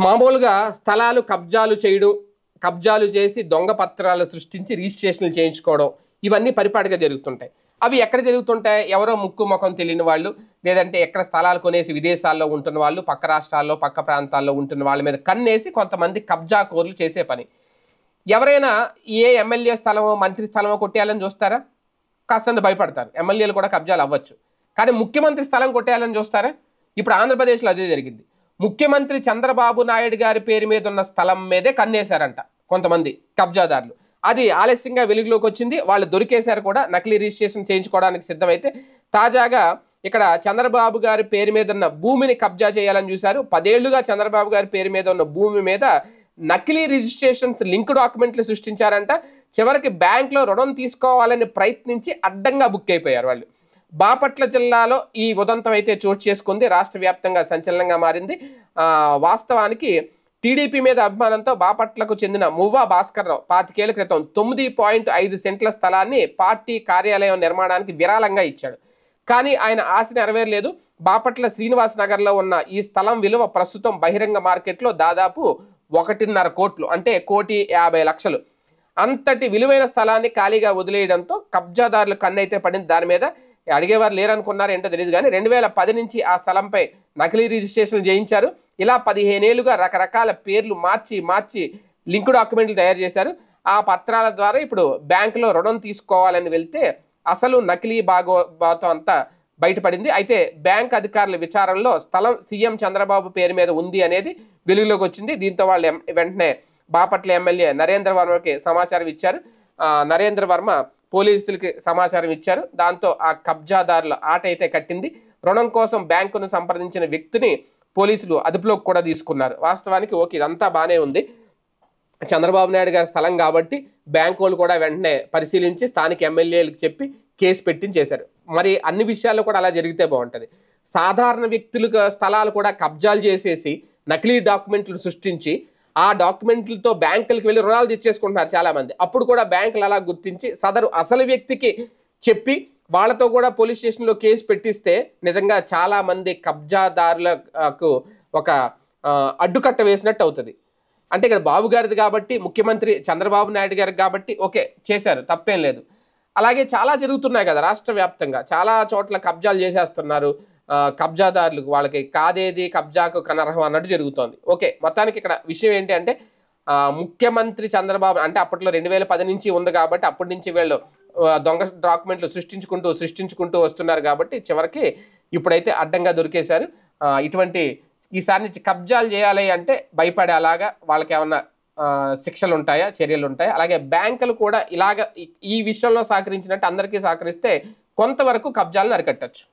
మామూలుగా స్థలాలు కబ్జాలు చేయడం, కబ్జాలు చేసి దొంగ పత్రాలు సృష్టించి రిజిస్ట్రేషన్లు చేయించుకోవడం ఇవన్నీ పరిపాటిగా జరుగుతుంటాయి. అవి ఎక్కడ జరుగుతుంటాయి? ఎవరో ముక్కు ముఖం తెలియని వాళ్ళు, లేదంటే ఎక్కడ స్థలాలు కొనేసి విదేశాల్లో ఉంటున్న వాళ్ళు, పక్క రాష్ట్రాల్లో, పక్క ప్రాంతాల్లో ఉంటున్న వాళ్ళ మీద కన్నేసి కొంతమంది కబ్జా కోర్లు చేసే పని. ఎవరైనా ఏ ఎమ్మెల్యే స్థలమో, మంత్రి స్థలమో కొట్టేయాలని చూస్తారా? కాస్తంత భయపడతారు. ఎమ్మెల్యేలు కూడా కబ్జాలు అవ్వచ్చు. కానీ ముఖ్యమంత్రి స్థలం కొట్టేయాలని చూస్తారా? ఇప్పుడు ఆంధ్రప్రదేశ్లో అదే జరిగింది. ముఖ్యమంత్రి చంద్రబాబు నాయుడు గారి పేరు మీద ఉన్న స్థలం మీదే కన్నేశారంట కొంతమంది కబ్జాదారులు. అది ఆలస్యంగా వెలుగులోకి వచ్చింది. వాళ్ళు దొరికేశారు కూడా, నకిలీ రిజిస్ట్రేషన్ చేయించుకోవడానికి సిద్ధమైతే. తాజాగా ఇక్కడ చంద్రబాబు గారి పేరు మీద ఉన్న భూమిని కబ్జా చేయాలని చూశారు. 10 ఏళ్లుగా చంద్రబాబు గారి పేరు మీద ఉన్న భూమి మీద నకిలీ రిజిస్ట్రేషన్స్ లింక్ డాక్యుమెంట్లు సృష్టించారంట. చివరికి బ్యాంక్లో రుణం తీసుకోవాలని ప్రయత్నించి అడ్డంగా బుక్ అయిపోయారు వాళ్ళు. బాపట్ల జిల్లాలో ఈ ఉదంతం అయితే చోటు చేసుకుంది. రాష్ట్ర వ్యాప్తంగా సంచలనంగా మారింది. వాస్తవానికి టీడీపీ మీద అభిమానంతో బాపట్లకు చెందిన మువ్వా భాస్కర్రావు 25 ఏళ్ల క్రితం 9.5 సెంట్ల స్థలాన్ని పార్టీ కార్యాలయం నిర్మాణానికి విరాళంగా ఇచ్చాడు. కానీ ఆయన ఆశ నెరవేరలేదు. బాపట్ల శ్రీనివాస్ నగర్లో ఉన్న ఈ స్థలం విలువ ప్రస్తుతం బహిరంగ మార్కెట్లో దాదాపు 1.5 కోట్లు, అంటే 1,50,00,000. అంతటి విలువైన స్థలాన్ని ఖాళీగా వదిలేయడంతో కబ్జాదారులు కన్నైతే పడింది దాని మీద. అడిగేవారు లేరనుకున్నారు, ఏంటో తెలియదు. కానీ 2010 నుంచి ఆ స్థలంపై నకిలీ రిజిస్ట్రేషన్లు చేయించారు. ఇలా 15 ఏళ్లుగా రకరకాల పేర్లు మార్చి లింక్ డాక్యుమెంట్లు తయారు చేశారు. ఆ పత్రాల ద్వారా ఇప్పుడు బ్యాంకులో రుణం తీసుకోవాలని వెళ్తే అసలు నకిలీ బాగోబాతో అంతా బయటపడింది. అయితే బ్యాంక్ అధికారుల విచారణలో స్థలం సీఎం చంద్రబాబు పేరు మీద ఉంది అనేది వెలుగులోకి వచ్చింది. దీంతో వాళ్ళు వెంటనే బాపట్ల ఎమ్మెల్యే నరేంద్ర వర్మకి సమాచారం ఇచ్చారు. నరేంద్ర వర్మ పోలీసులకి సమాచారం ఇచ్చారు. దాంతో ఆ కబ్జాదారుల ఆట అయితే కట్టింది. రుణం కోసం బ్యాంకును సంప్రదించిన వ్యక్తిని పోలీసులు అదుపులోకి కూడా తీసుకున్నారు. వాస్తవానికి ఓకే, ఇదంతా బాగానే ఉంది. చంద్రబాబు నాయుడు గారి స్థలం కాబట్టి బ్యాంకు వాళ్ళు కూడా వెంటనే పరిశీలించి స్థానిక ఎమ్మెల్యేలకు చెప్పి కేసు పెట్టించేశారు. మరి అన్ని విషయాల్లో కూడా అలా జరిగితే బాగుంటుంది. సాధారణ వ్యక్తులకు స్థలాలు కూడా కబ్జాలు చేసేసి నకిలీ డాక్యుమెంట్లు సృష్టించి ఆ డాక్యుమెంట్లతో బ్యాంకులకు వెళ్ళి రుణాలు తెచ్చేసుకుంటున్నారు చాలామంది. అప్పుడు కూడా బ్యాంకులు అలా గుర్తించి సదరు అసలు వ్యక్తికి చెప్పి వాళ్ళతో కూడా పోలీస్ స్టేషన్లో కేసు పెట్టిస్తే నిజంగా చాలామంది కబ్జాదారులకు ఒక అడ్డుకట్ట వేసినట్టు అవుతుంది. అంటే ఇక్కడ బాబు గారిది కాబట్టి, ముఖ్యమంత్రి చంద్రబాబు నాయుడు గారికి కాబట్టి ఓకే చేశారు, తప్పేం లేదు. అలాగే చాలా జరుగుతున్నాయి కదా రాష్ట్ర వ్యాప్తంగా, చాలా చోట్ల కబ్జాలు చేసేస్తున్నారు. కబ్జాదారులకు వాళ్ళకి కాదేది కబ్జాకు కనర్హం అన్నట్టు జరుగుతోంది. ఓకే, మొత్తానికి ఇక్కడ విషయం ఏంటి అంటే ముఖ్యమంత్రి చంద్రబాబు అంటే అప్పట్లో 2010 నుంచి ఉంది కాబట్టి అప్పటి నుంచి వీళ్ళు దొంగ డాక్యుమెంట్లు సృష్టించుకుంటూ వస్తున్నారు కాబట్టి చివరికి ఇప్పుడైతే అడ్డంగా దొరికేశారు. ఇటువంటి ఈసారి నుంచి కబ్జాలు చేయాలి అంటే భయపడేలాగా వాళ్ళకి ఏమన్నా శిక్షలు ఉంటాయా, చర్యలు ఉంటాయా? అలాగే బ్యాంకులు కూడా ఇలాగ ఈ విషయంలో సహకరించినట్టు అందరికీ సహకరిస్తే కొంతవరకు కబ్జాలను అరికట్టచ్చు.